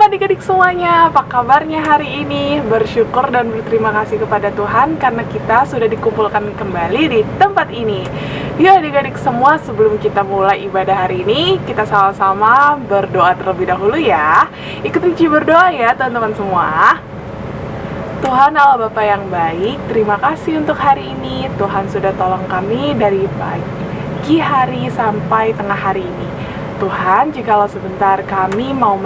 adik-adik semuanya, apa kabarnya hari ini? Bersyukur dan berterima kasih kepada Tuhan karena kita sudah dikumpulkan kembali di tempat ini. Yuk adik-adik semua, sebelum kita mulai ibadah hari ini, kita sama-sama berdoa terlebih dahulu ya. Ikutin Ci berdoa ya teman-teman semua. Tuhan Allah Bapa yang baik, terima kasih untuk hari ini. Tuhan sudah tolong kami dari pagi hari sampai tengah hari ini. Tuhan, jikalau sebentar kami mau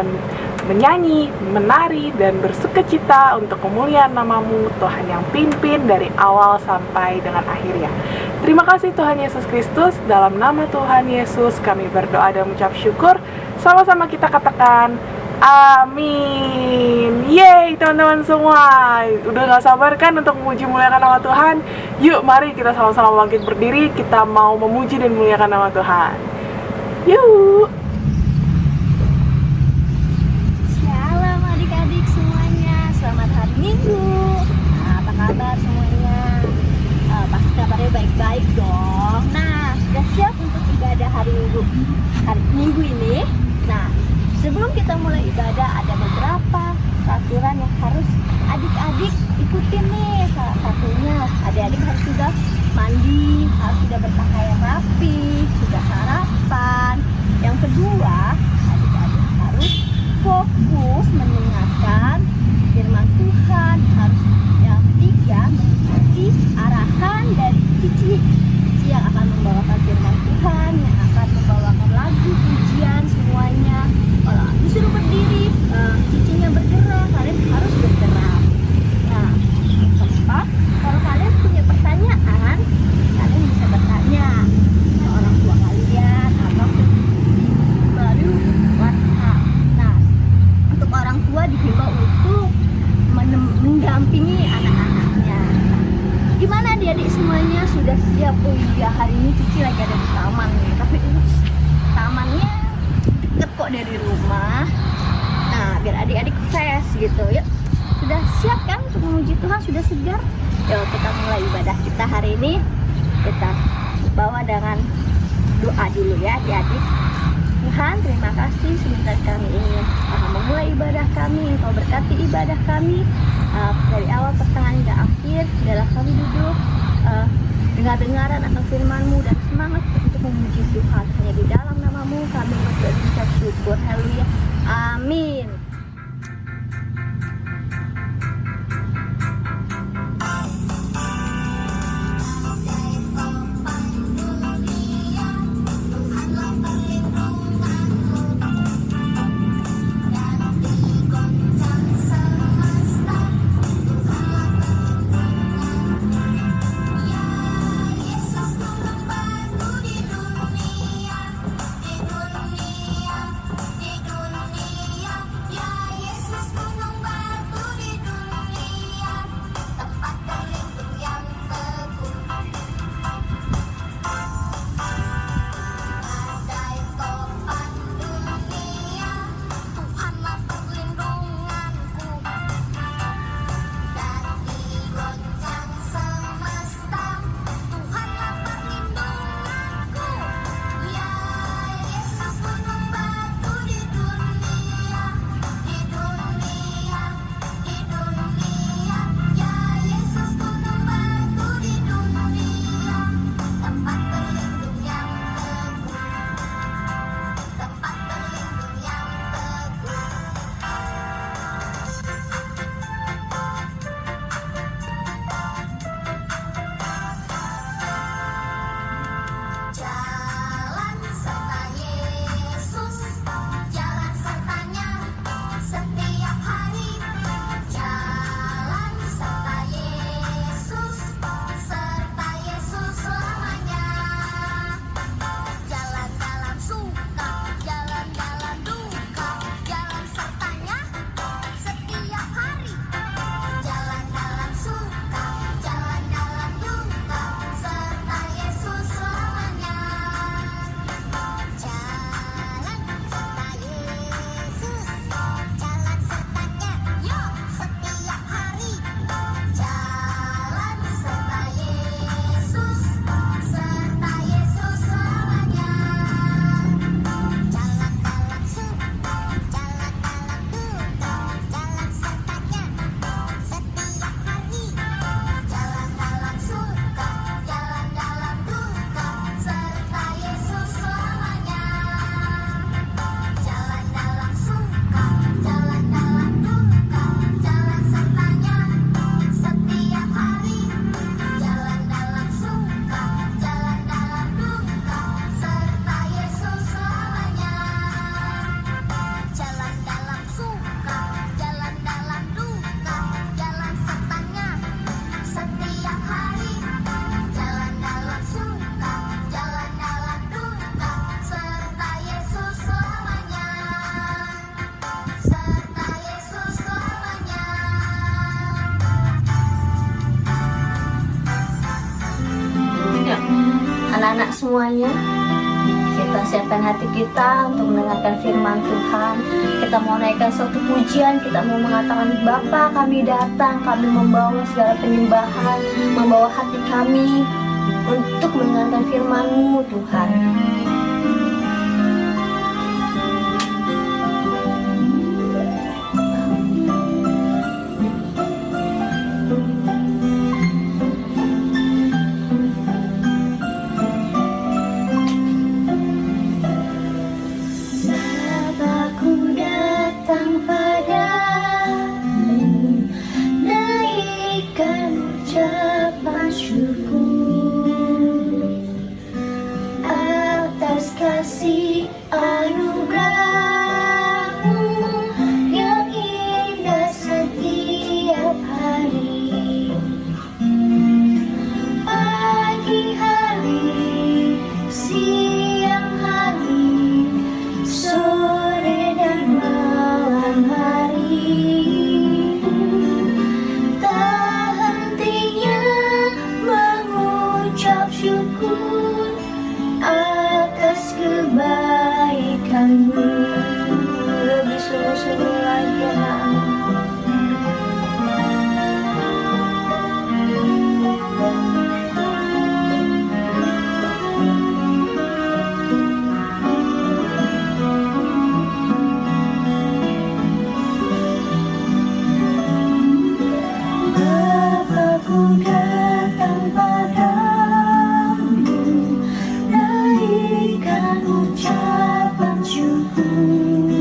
menyanyi, menari, dan bersukacita untuk kemuliaan nama-Mu, Tuhan yang pimpin dari awal sampai dengan akhirnya. Terima kasih Tuhan Yesus Kristus, dalam nama Tuhan Yesus kami berdoa dan mengucap syukur. Sama-sama kita katakan, amin. Yeay teman-teman semua, udah gak sabar kan untuk memuji muliakan nama Tuhan? Yuk mari kita sama-sama bangkit berdiri, kita mau memuji dan memuliakan nama Tuhan. Yuk. Shalom adik-adik semuanya, selamat hari Minggu. Apa kabar semuanya? Pasti kabarnya baik-baik dong. Nah, sudah siap untuk ibadah hari Minggu ini? Nah, sebelum kita mulai ibadah ada beberapa peraturan yang harus adik-adik ikutin nih. Salah satunya, adik-adik harus sudah mandi, harus sudah berpakaian rapi, sudah sarapan. Yang kedua, adik-adik harus fokus mendengarkan firman Tuhan. Harus yang ketiga, mengikuti arahan dari Cici yang akan membawakan firman Tuhan, yang akan membawakan lagu, pujian, semuanya. Kalau disuruh berdiri, Cicinya bergerak, kalian harus bergerak. Nah, keempat, kalau kalian punya pertanyaan, kalian bisa bertanya ke orang tua kalian atau baru WhatsApp. Nah, untuk orang tua dihimbau untuk mendampingi anak-anaknya. Gimana adik-adik semuanya, sudah siap? Oh iya, hari ini Cici lagi ada di taman nih, tapi tamannya deket kok dari rumah. Nah, biar adik-adik fresh gitu. Yuk, sudah siap kan untuk memuji Tuhan? Sudah segar? Yuk kita mulai ibadah kita hari ini. Kita bawa dengan doa dulu ya adik-adik. Tuhan, terima kasih sebentar kami ingin memulai ibadah kami. Engkau berkati ibadah kami dari awal, pertengahan hingga akhir. Biarlah kami duduk dengar-dengaran akan firman-Mu dan semangat untuk memuji Tuhan. Hanya di dalam nama-Mu kami mengucap syukur. Haleluya. Amin. Di dunia semuanya. Kita siapkan hati kita untuk mendengarkan firman Tuhan. Kita mau naikkan suatu pujian, kita mau mengatakan, Bapa, kami datang, kami membawa segala penyembahan, membawa hati kami untuk mendengarkan firman-Mu, Tuhan. Lebih sungguh-sungguh lagi, Bapakku datang padamu, naikkan ucapan syukur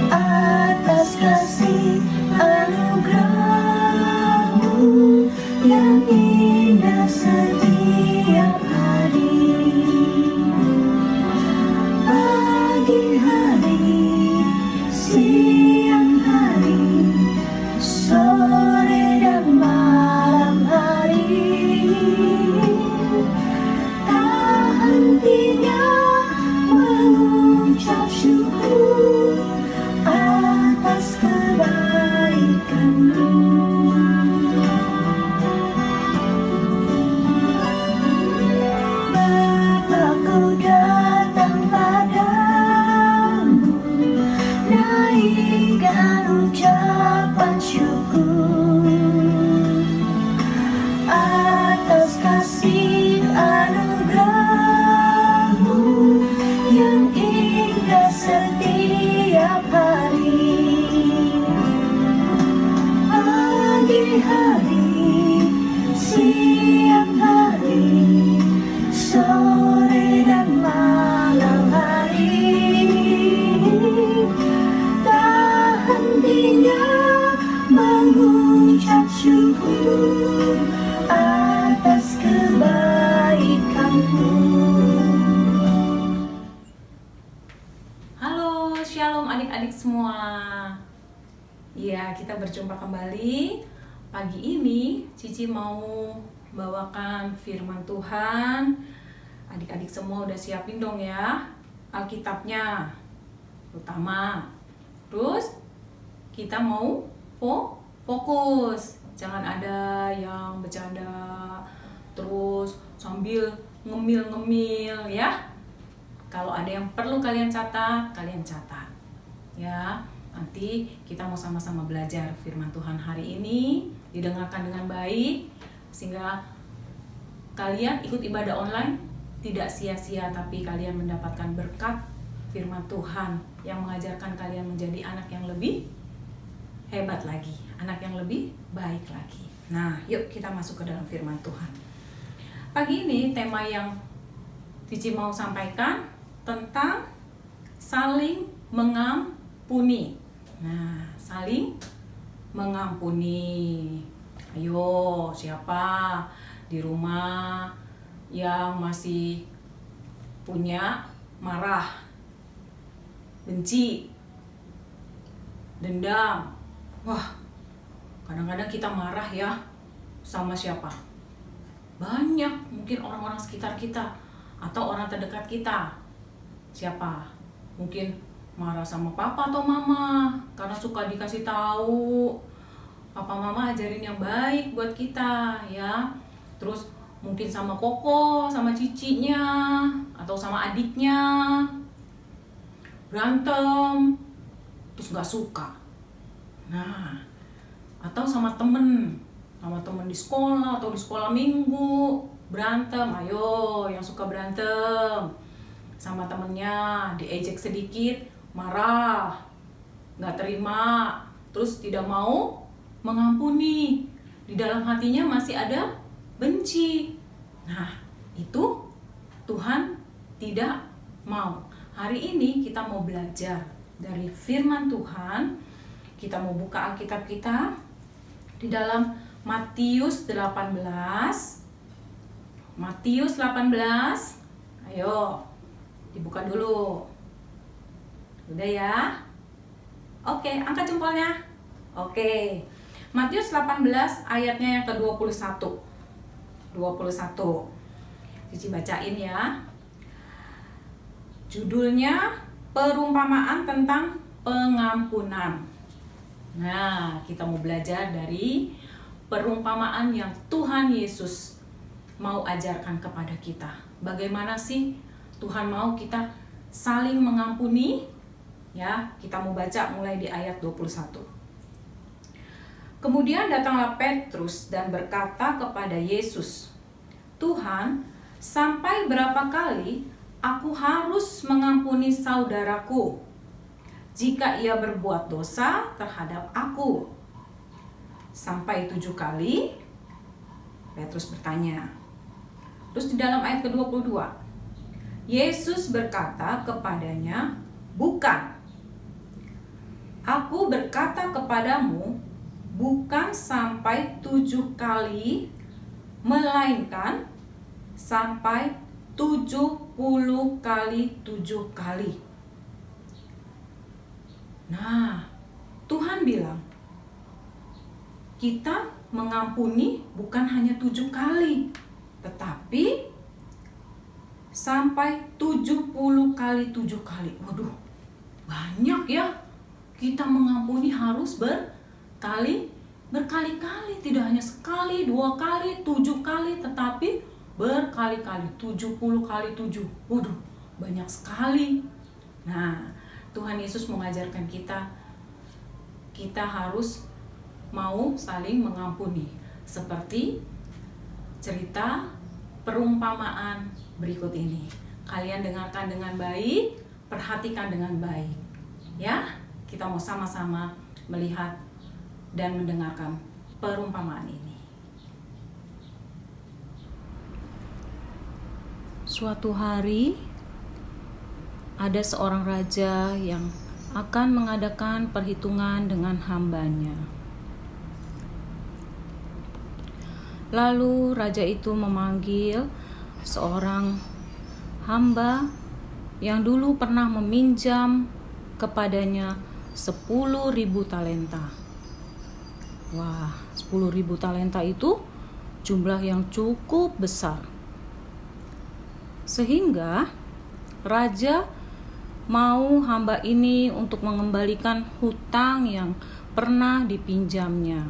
atas kasih anugerah-Mu yang indah setiap hari. Pagi hari, siang hari, sore dan malam hari, tak hentinya mengucap syukur atas kebaikan-Mu. Bapakku datang padamu, naikkan ucapan syukur atas kasih anugerah-Mu yang indah setiap hari. Pagi hari, siang hari, sore dan malam hari, tak hentinya mengucap syukur atas kebaikan-Mu. Halo, shalom adik-adik semua. Ya, kita berjumpa kembali. Pagi ini Cici mau bawakan firman Tuhan. Adik-adik semua udah siapin dong ya Alkitabnya, terutama. Terus kita mau fokus. Jangan ada yang bercanda terus sambil ngemil-ngemil ya. Kalau ada yang perlu kalian catat ya. Nanti kita mau sama-sama belajar firman Tuhan hari ini, didengarkan dengan baik sehingga kalian ikut ibadah online tidak sia-sia, tapi kalian mendapatkan berkat firman Tuhan yang mengajarkan kalian menjadi anak yang lebih hebat lagi, anak yang lebih baik lagi. Nah, yuk kita masuk ke dalam firman Tuhan. Pagi ini tema yang Cici mau sampaikan tentang saling mengampuni. Nah, saling mengampuni. Ayo, siapa di rumah yang masih punya marah, benci, dendam? Wah, kadang-kadang kita marah ya sama siapa? Banyak, mungkin orang-orang sekitar kita atau orang terdekat kita. Siapa? Mungkin marah sama papa atau mama karena suka dikasih tahu. Papa mama ajarin yang baik buat kita ya. Terus mungkin sama koko, sama cicinya, atau sama adiknya, berantem, terus nggak suka. Nah, atau sama temen di sekolah atau di sekolah minggu, berantem. Ayo, yang suka berantem sama temennya, diejek sedikit, marah, nggak terima, terus tidak mau mengampuni. Di dalam hatinya masih ada benci. Nah, itu Tuhan tidak mau. Hari ini kita mau belajar dari firman Tuhan. Kita mau buka Alkitab kita di dalam Matius 18. Matius 18. Ayo, dibuka dulu. Udah ya? Oke, angkat jempolnya. Oke. Matius 18 ayatnya yang ke-21. 21. Cici bacain ya. Judulnya perumpamaan tentang pengampunan. Nah, kita mau belajar dari perumpamaan yang Tuhan Yesus mau ajarkan kepada kita. Bagaimana sih Tuhan mau kita saling mengampuni? Ya, kita mau baca mulai di ayat 21. Kemudian datanglah Petrus dan berkata kepada Yesus, "Tuhan, sampai berapa kali aku harus mengampuni saudaraku jika ia berbuat dosa terhadap aku? Sampai 7 kali?" Petrus bertanya. Terus di dalam ayat ke-22, Yesus berkata kepadanya, "Bukan. Aku berkata kepadamu, bukan sampai 7 kali, melainkan sampai 70 kali 7 kali." Nah, Tuhan bilang, kita mengampuni bukan hanya 7 kali, tetapi sampai 70 kali 7 kali. Waduh, banyak ya. Kita mengampuni harus berkali-kali, tidak hanya sekali, 2 kali, 7 kali, tetapi berkali-kali, 70 kali 7. Waduh, banyak sekali. Nah, Tuhan Yesus mengajarkan kita harus mau saling mengampuni. Seperti cerita perumpamaan berikut ini. Kalian dengarkan dengan baik, perhatikan dengan baik. Ya, kita mau sama-sama melihat dan mendengarkan perumpamaan ini. Suatu hari, ada seorang raja yang akan mengadakan perhitungan dengan hambanya. Lalu raja itu memanggil seorang hamba yang dulu pernah meminjam kepadanya 10.000 talenta. Wah, 10.000 talenta itu jumlah yang cukup besar. Sehingga raja mau hamba ini untuk mengembalikan hutang yang pernah dipinjamnya.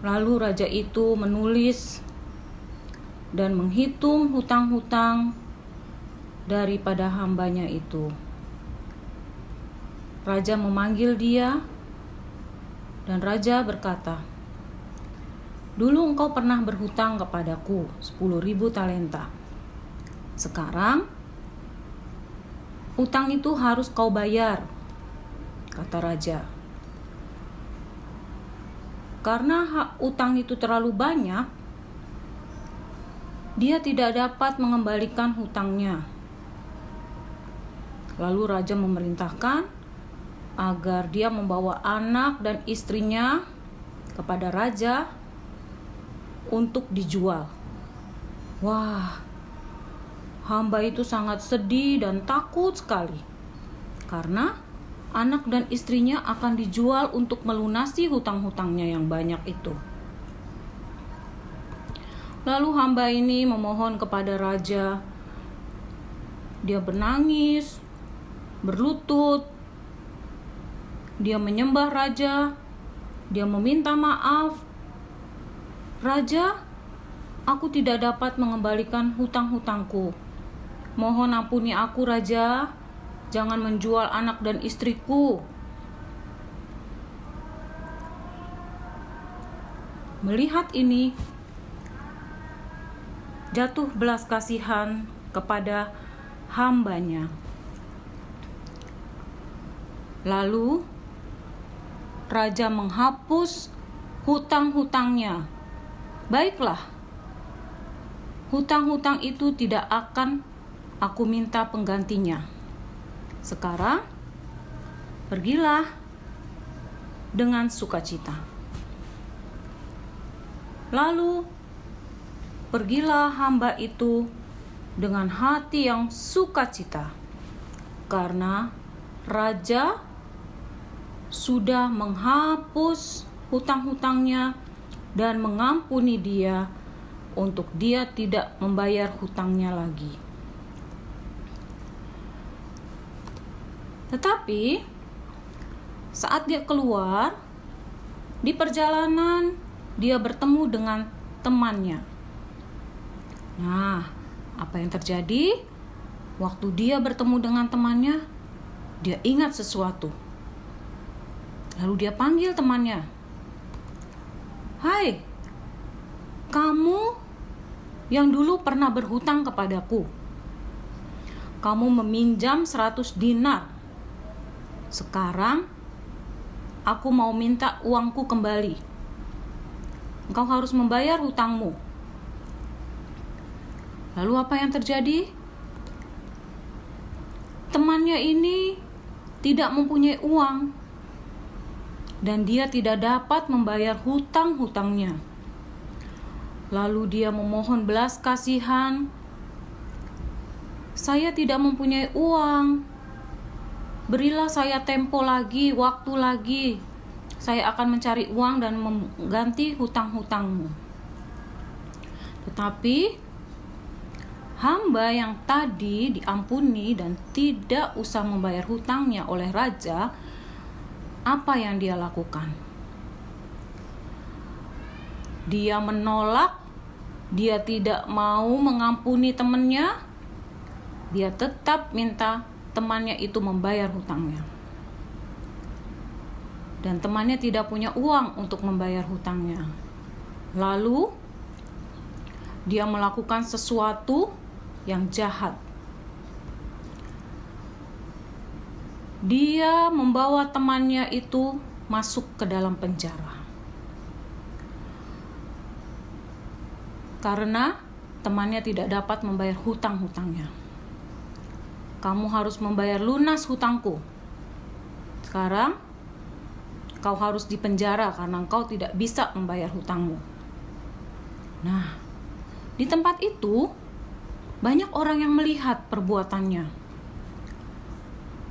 Lalu raja itu menulis dan menghitung hutang-hutang daripada hambanya itu. Raja memanggil dia dan raja berkata, "Dulu engkau pernah berhutang kepadaku 10.000 talenta. Sekarang hutang itu harus kau bayar," kata raja. Karena hutang itu terlalu banyak, dia tidak dapat mengembalikan hutangnya. Lalu raja memerintahkan agar dia membawa anak dan istrinya kepada raja untuk dijual. Wah, hamba itu sangat sedih dan takut sekali karena anak dan istrinya akan dijual untuk melunasi hutang-hutangnya yang banyak itu. Lalu hamba ini memohon kepada raja. Dia menangis, berlutut, dia menyembah raja, dia meminta maaf, "Raja, aku tidak dapat mengembalikan hutang-hutangku. Mohon ampuni aku, Raja. Jangan menjual anak dan istriku." Melihat ini, jatuh belas kasihan kepada hambanya. Lalu raja menghapus hutang-hutangnya. "Baiklah, hutang-hutang itu tidak akan aku minta penggantinya. Sekarang pergilah dengan sukacita." Lalu pergilah hamba itu dengan hati yang sukacita, karena raja sudah menghapus hutang-hutangnya dan mengampuni dia untuk dia tidak membayar hutangnya lagi. Tetapi saat dia keluar, di perjalanan dia bertemu dengan temannya. Nah, apa yang terjadi? Waktu dia bertemu dengan temannya, dia ingat sesuatu. Lalu dia panggil temannya. "Hai, kamu yang dulu pernah berhutang kepadaku. Kamu meminjam 100 dinar. Sekarang aku mau minta uangku kembali. Engkau harus membayar hutangmu." Lalu apa yang terjadi? Temannya ini tidak mempunyai uang dan dia tidak dapat membayar hutang-hutangnya. Lalu dia memohon belas kasihan, "Saya tidak mempunyai uang. Berilah saya tempo lagi, waktu lagi. Saya akan mencari uang dan mengganti hutang-hutangmu." Tetapi hamba yang tadi diampuni dan tidak usah membayar hutangnya oleh raja, apa yang dia lakukan? Dia menolak, dia tidak mau mengampuni temannya, dia tetap minta temannya itu membayar hutangnya. Dan temannya tidak punya uang untuk membayar hutangnya. Lalu dia melakukan sesuatu yang jahat. Dia membawa temannya itu masuk ke dalam penjara. Karena temannya tidak dapat membayar hutang-hutangnya. "Kamu harus membayar lunas hutangku. Sekarang kau harus dipenjara karena engkau tidak bisa membayar hutangmu." Nah, di tempat itu banyak orang yang melihat perbuatannya.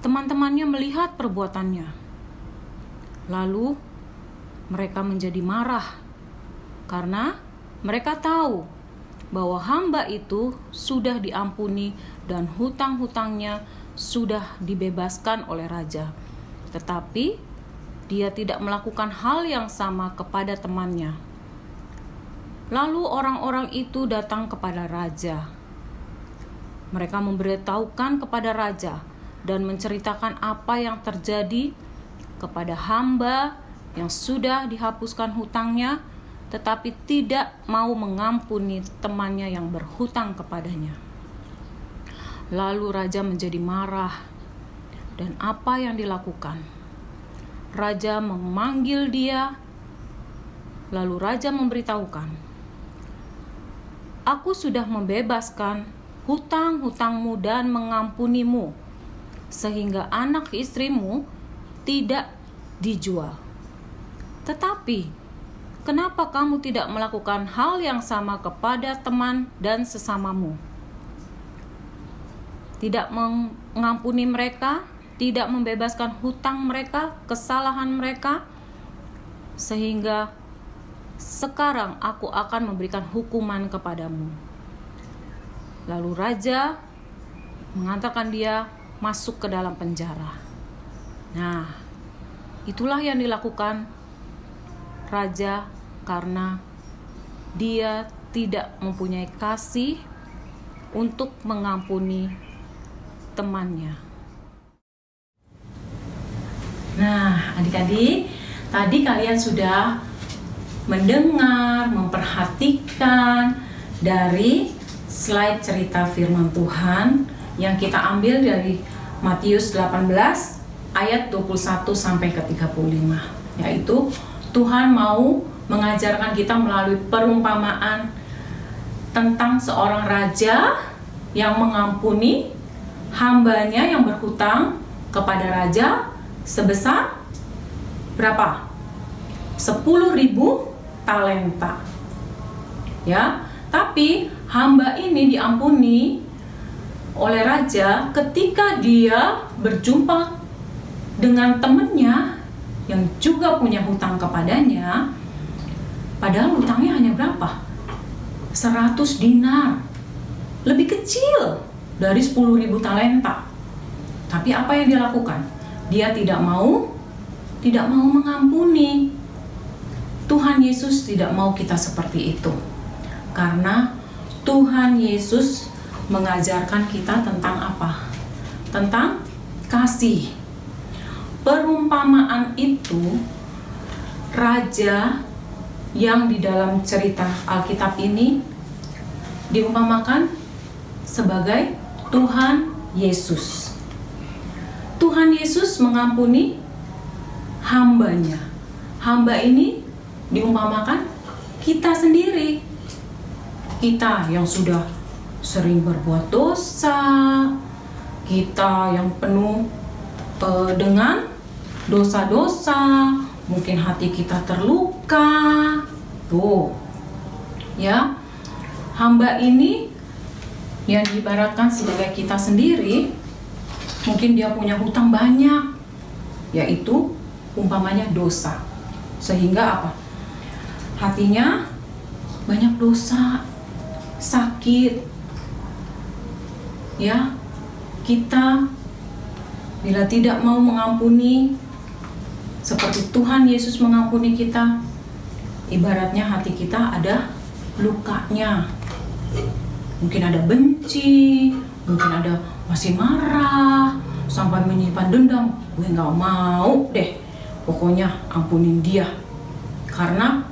Teman-temannya melihat perbuatannya. Lalu mereka menjadi marah karena mereka tahu bahwa hamba itu sudah diampuni dan hutang-hutangnya sudah dibebaskan oleh raja. Tetapi dia tidak melakukan hal yang sama kepada temannya. Lalu orang-orang itu datang kepada raja. Mereka memberitahukan kepada raja dan menceritakan apa yang terjadi kepada hamba yang sudah dihapuskan hutangnya, tetapi tidak mau mengampuni temannya yang berhutang kepadanya. Lalu raja menjadi marah, dan apa yang dilakukan? Raja memanggil dia, lalu raja memberitahukan, "Aku sudah membebaskan hutang-hutangmu dan mengampunimu, sehingga anak istrimu tidak dijual. Tetapi kenapa kamu tidak melakukan hal yang sama kepada teman dan sesamamu? Tidak mengampuni mereka, tidak membebaskan hutang mereka, kesalahan mereka, sehingga sekarang aku akan memberikan hukuman kepadamu." Lalu raja mengantarkan dia masuk ke dalam penjara. Nah, itulah yang dilakukan raja karena dia tidak mempunyai kasih untuk mengampuni temannya. Nah, adik-adik, tadi kalian sudah mendengar, memperhatikan dari slide cerita firman Tuhan yang kita ambil dari Matius 18 ayat 21 sampai ke 35, yaitu Tuhan mau mengajarkan kita melalui perumpamaan tentang seorang raja yang mengampuni hambanya yang berhutang kepada raja sebesar berapa? 10.000 talenta. Ya, tapi hamba ini diampuni oleh raja ketika dia berjumpa dengan temannya yang juga punya hutang kepadanya. Padahal hutangnya hanya berapa? 100 dinar. Lebih kecil dari 10.000 talenta. Tapi apa yang dia lakukan? Dia tidak mau mengampuni. Tuhan Yesus tidak mau kita seperti itu. Karena Tuhan Yesus mengajarkan kita tentang apa? Tentang kasih. Perumpamaan itu, raja yang di dalam cerita Alkitab ini diumpamakan sebagai Tuhan Yesus. Tuhan Yesus mengampuni hambanya. Hamba ini diumpamakan kita sendiri. Kita yang sudah sering berbuat dosa, kita yang penuh dengan dosa-dosa, mungkin hati kita terluka. Tuh, ya, hamba ini yang diibaratkan sebagai kita sendiri. Mungkin dia punya hutang banyak, yaitu umpamanya dosa. Sehingga apa? Hatinya banyak dosa, sakit. Ya, kita bila tidak mau mengampuni seperti Tuhan Yesus mengampuni kita, ibaratnya hati kita ada lukanya. Mungkin ada benci, mungkin ada masih marah, sampai menyimpan dendam. Gue gak mau deh, pokoknya ampunin dia, karena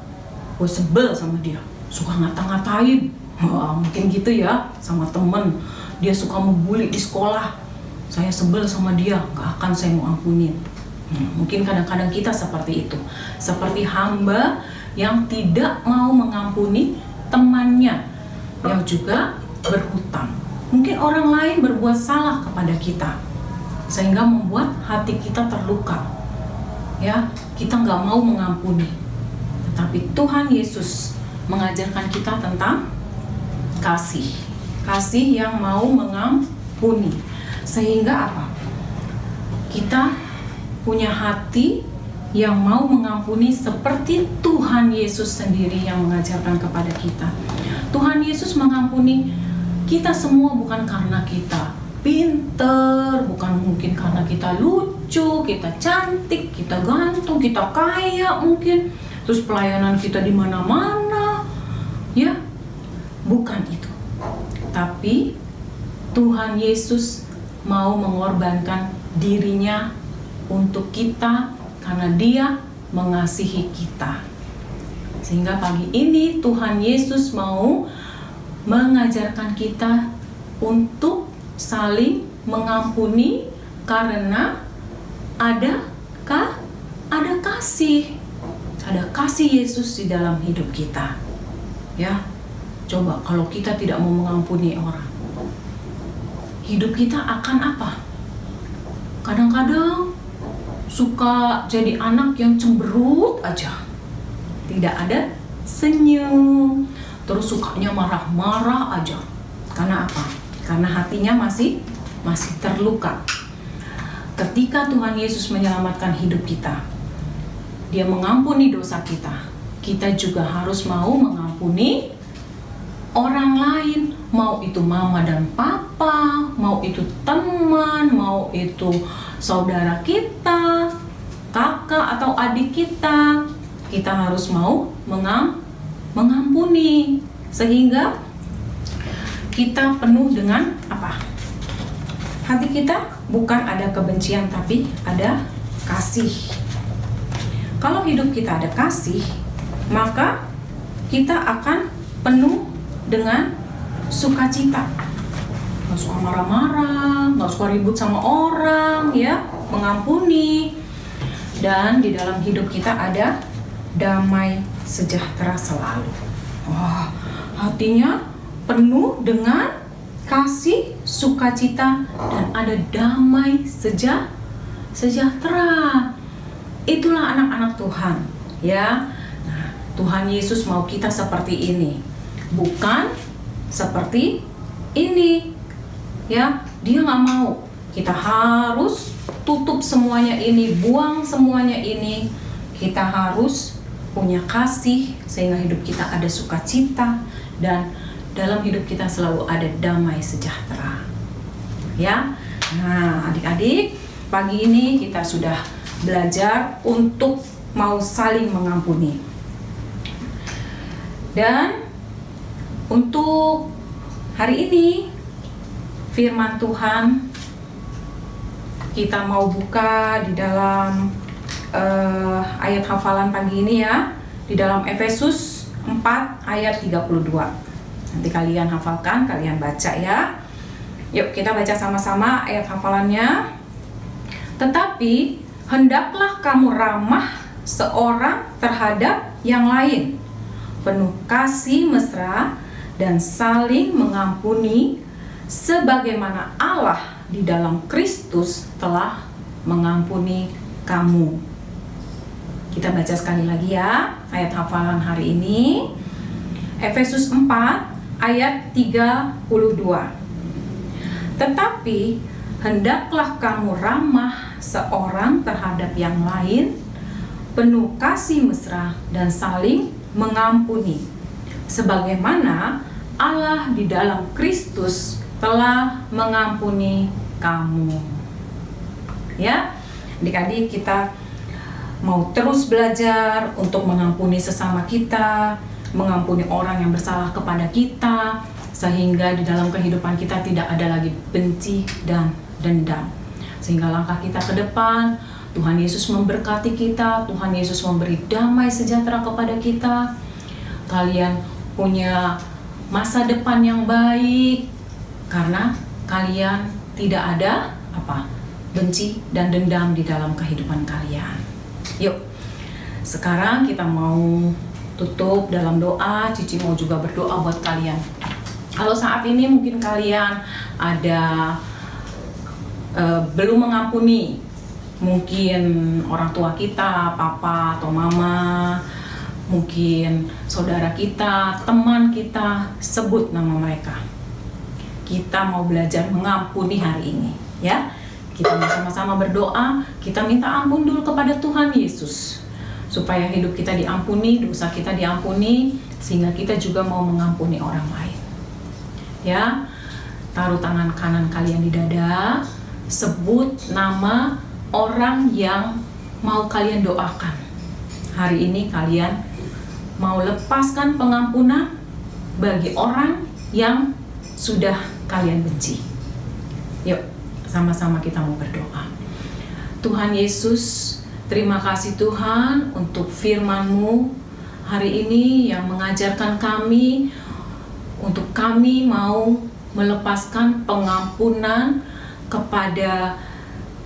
gue sebel sama dia, suka ngata-ngatain. Wah, mungkin gitu ya sama temen, dia suka membuli di sekolah, saya sebel sama dia, gak akan saya mau ampunin. Mungkin kadang-kadang kita seperti itu, seperti hamba yang tidak mau mengampuni temannya yang juga berhutang. Mungkin orang lain berbuat salah kepada kita, sehingga membuat hati kita terluka. Ya, kita nggak mau mengampuni. Tetapi Tuhan Yesus mengajarkan kita tentang kasih. Kasih yang mau mengampuni. Sehingga apa? Kita punya hati yang mau mengampuni seperti Tuhan Yesus sendiri yang mengajarkan kepada kita. Tuhan Yesus mengampuni kita semua bukan karena kita pinter, bukan mungkin karena kita lucu, kita cantik, kita ganteng, kita kaya mungkin, terus pelayanan kita di mana-mana, ya, bukan itu. Tapi Tuhan Yesus mau mengorbankan dirinya untuk kita karena Dia mengasihi kita. Sehingga pagi ini Tuhan Yesus mau mengajarkan kita untuk saling mengampuni karena ada kasih. Ada kasih Yesus di dalam hidup kita. Ya. Coba kalau kita tidak mau mengampuni orang, hidup kita akan apa? Kadang-kadang suka jadi anak yang cemberut aja, tidak ada senyum, terus sukanya marah-marah aja. Karena apa? Karena hatinya masih terluka. Ketika Tuhan Yesus menyelamatkan hidup kita, Dia mengampuni dosa kita, kita juga harus mau mengampuni orang lain, mau itu mama dan papa, mau itu teman, mau itu saudara kita, kakak atau adik kita harus mau mengampuni. mengampuni, sehingga kita penuh dengan apa? Hati kita bukan ada kebencian tapi ada kasih. Kalau hidup kita ada kasih, maka kita akan penuh dengan sukacita. Nggak suka marah-marah, nggak suka ribut sama orang, ya, mengampuni. Dan di dalam hidup kita ada damai sejahtera selalu. Wah, hatinya penuh dengan kasih, sukacita, dan ada damai sejahtera. Itulah anak-anak Tuhan, ya. Nah, Tuhan Yesus mau kita seperti ini, bukan seperti ini, ya. Dia nggak mau kita harus tutup semuanya ini, buang semuanya ini. Kita harus punya kasih sehingga hidup kita ada sukacita dan dalam hidup kita selalu ada damai sejahtera. Ya. Nah, adik-adik, pagi ini kita sudah belajar untuk mau saling mengampuni. Dan untuk hari ini firman Tuhan kita mau buka di dalam ayat hafalan pagi ini, ya, di dalam Efesus 4 ayat 32. Nanti kalian hafalkan, kalian baca, ya. Yuk kita baca sama-sama ayat hafalannya. Tetapi hendaklah kamu ramah seorang terhadap yang lain, penuh kasih mesra dan saling mengampuni, sebagaimana Allah di dalam Kristus telah mengampuni kamu. Kita baca sekali lagi, ya, ayat hafalan hari ini. Efesus 4 ayat 32. Tetapi hendaklah kamu ramah seorang terhadap yang lain, penuh kasih mesra dan saling mengampuni, sebagaimana Allah di dalam Kristus telah mengampuni kamu. Ya, adik-adik, kita mau terus belajar untuk mengampuni sesama kita, mengampuni orang yang bersalah kepada kita, sehingga di dalam kehidupan kita tidak ada lagi benci dan dendam. Sehingga langkah kita ke depan, Tuhan Yesus memberkati kita, Tuhan Yesus memberi damai sejahtera kepada kita. Kalian punya masa depan yang baik karena kalian tidak ada benci dan dendam di dalam kehidupan kalian. Yuk, sekarang kita mau tutup dalam doa. Cici mau juga berdoa buat kalian. Kalau saat ini mungkin kalian ada belum mengampuni, mungkin orang tua kita, papa atau mama, mungkin saudara kita, teman kita, sebut nama mereka. Kita mau belajar mengampuni hari ini, ya. Kita mau sama-sama berdoa, kita minta ampun dulu kepada Tuhan Yesus, supaya hidup kita diampuni, dosa kita diampuni, sehingga kita juga mau mengampuni orang lain. Ya, taruh tangan kanan kalian di dada, sebut nama orang yang mau kalian doakan. Hari ini kalian mau lepaskan pengampunan bagi orang yang sudah kalian benci. Yuk, sama-sama kita mau berdoa. Tuhan Yesus, terima kasih Tuhan untuk firman-Mu hari ini yang mengajarkan kami untuk kami mau melepaskan pengampunan kepada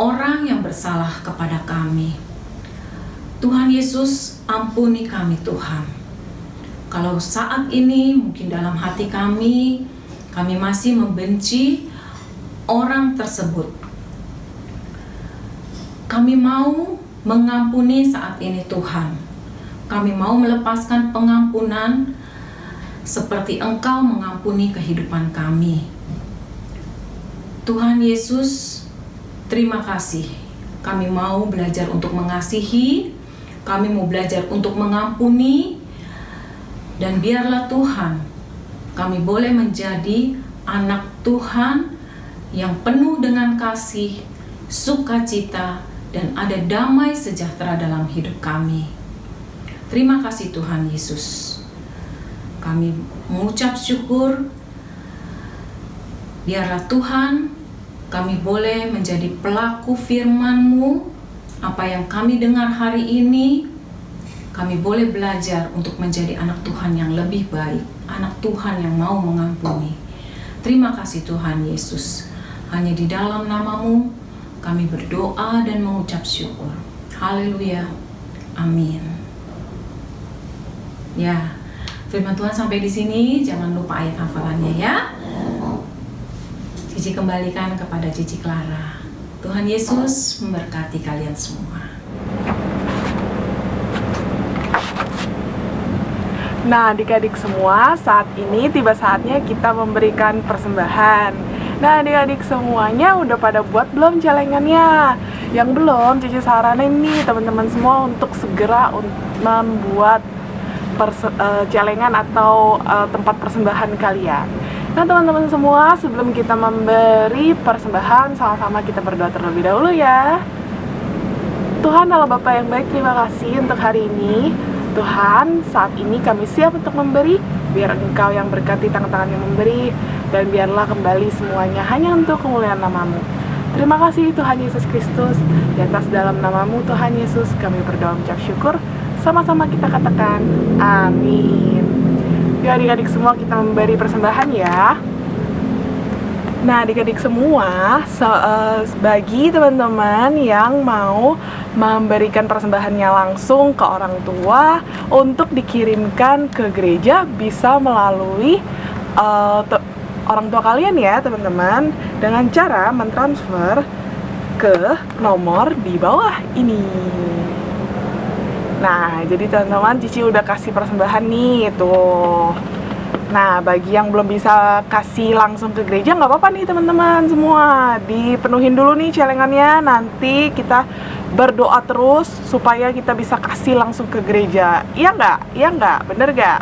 orang yang bersalah kepada kami. Tuhan Yesus, ampuni kami Tuhan. Kalau saat ini mungkin dalam hati kami masih membenci orang tersebut, kami mau mengampuni saat ini Tuhan. Kami mau melepaskan pengampunan seperti Engkau mengampuni kehidupan kami. Tuhan Yesus, terima kasih. Kami mau belajar untuk mengasihi, kami mau belajar untuk mengampuni, dan biarlah Tuhan, kami boleh menjadi anak Tuhan yang penuh dengan kasih, sukacita, dan ada damai sejahtera dalam hidup kami. Terima kasih Tuhan Yesus. kami mengucap syukur. Biarlah Tuhan, kami boleh menjadi pelaku firman-Mu. Apa yang kami dengar hari ini, kami boleh belajar untuk menjadi anak Tuhan yang lebih baik, anak Tuhan yang mau mengampuni. Terima kasih Tuhan Yesus. Hanya di dalam nama-Mu kami berdoa dan mengucap syukur. Haleluya. Amin. Ya, firman Tuhan sampai di sini. Jangan lupa ayat hafalannya ya. Cici kembalikan kepada Cici Clara. Tuhan Yesus memberkati kalian semua. Nah, adik-adik semua, saat ini tiba saatnya kita memberikan persembahan. Nah, adik-adik semuanya udah pada buat belum celengannya? Yang belum, Cici saranin nih teman-teman semua untuk segera membuat celengan atau tempat persembahan kalian. Nah, teman-teman semua, sebelum kita memberi persembahan, sama-sama kita berdoa terlebih dahulu ya. Tuhan Allah Bapa yang baik, terima kasih untuk hari ini. Tuhan, saat ini kami siap untuk memberi, biar Engkau yang berkati tangan-tangan yang memberi, dan biarlah kembali semuanya hanya untuk kemuliaan nama-Mu. Terima kasih Tuhan Yesus Kristus. Di atas dalam nama-Mu Tuhan Yesus, kami berdoa mengucap syukur. Sama-sama kita katakan, amin. Yuk adik-adik semua kita memberi persembahan ya. Nah, adik-adik semua, bagi teman-teman yang mau memberikan persembahannya langsung ke orang tua untuk dikirimkan ke gereja, bisa melalui orang tua kalian ya teman-teman, dengan cara mentransfer ke nomor di bawah ini. Nah, jadi teman-teman, Cici udah kasih persembahan nih, tuh. Nah, bagi yang belum bisa kasih langsung ke gereja, nggak apa-apa nih teman-teman semua. Dipenuhin dulu nih celengannya, nanti kita berdoa terus supaya kita bisa kasih langsung ke gereja. Iya nggak? Iya nggak? Bener nggak?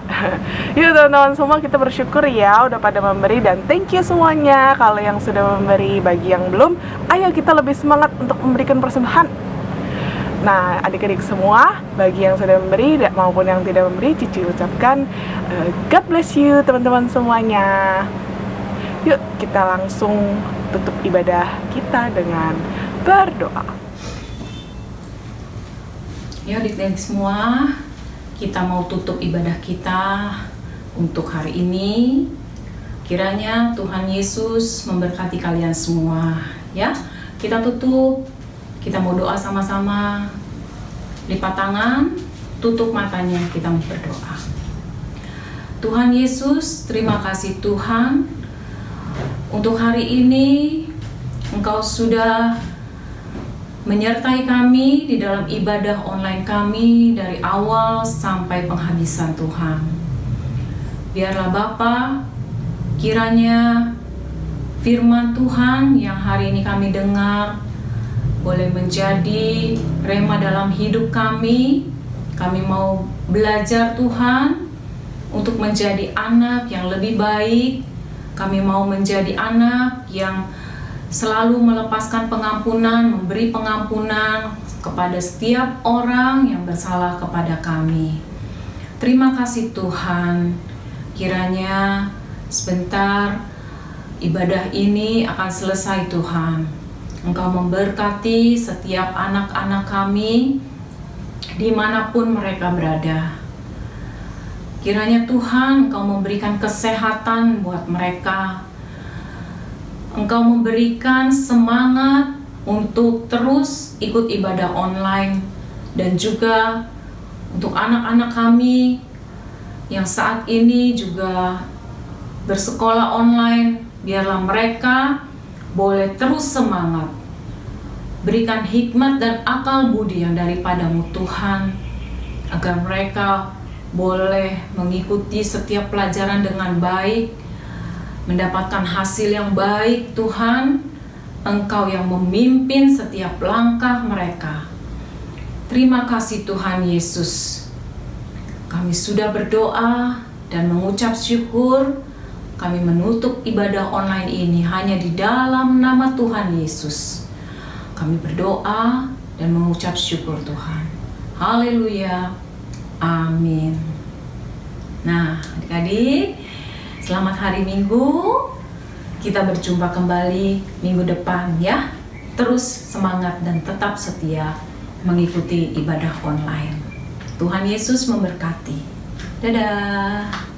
Yuk teman-teman semua, kita bersyukur ya udah pada memberi, dan thank you semuanya kalau yang sudah memberi. Bagi yang belum, ayo kita lebih semangat untuk memberikan persembahan. Nah, adik-adik semua, bagi yang sudah memberi maupun yang tidak memberi, Cici ucapkan God bless you teman-teman semuanya. Yuk kita langsung tutup ibadah kita dengan berdoa. Ya adik-adik semua, kita mau tutup ibadah kita untuk hari ini. Kiranya Tuhan Yesus memberkati kalian semua ya. Kita tutup. Kita mau doa sama-sama. Lipat tangan, tutup matanya, kita mau berdoa. Tuhan Yesus, terima kasih Tuhan. Untuk hari ini, Engkau sudah menyertai kami di dalam ibadah online kami dari awal sampai penghabisan Tuhan. Biarlah Bapa, kiranya firman Tuhan yang hari ini kami dengar boleh menjadi rema dalam hidup kami. Kami mau belajar Tuhan untuk menjadi anak yang lebih baik. Kami mau menjadi anak yang selalu melepaskan pengampunan, memberi pengampunan kepada setiap orang yang bersalah kepada kami. Terima kasih Tuhan. Kiranya sebentar ibadah ini akan selesai Tuhan. Engkau memberkati setiap anak-anak kami dimanapun mereka berada. Kiranya Tuhan Engkau memberikan kesehatan buat mereka. Engkau memberikan semangat untuk terus ikut ibadah online. Dan juga untuk anak-anak kami yang saat ini juga bersekolah online, biarlah mereka boleh terus semangat. Berikan hikmat dan akal budi yang daripada-Mu Tuhan, agar mereka boleh mengikuti setiap pelajaran dengan baik, mendapatkan hasil yang baik Tuhan. Engkau yang memimpin setiap langkah mereka. Terima kasih Tuhan Yesus. Kami sudah berdoa dan mengucap syukur. Kami menutup ibadah online ini hanya di dalam nama Tuhan Yesus. Kami berdoa dan mengucap syukur Tuhan. Haleluya. Amin. Nah, adik-adik, selamat hari Minggu. Kita berjumpa kembali minggu depan ya. Terus semangat dan tetap setia mengikuti ibadah online. Tuhan Yesus memberkati. Dadah.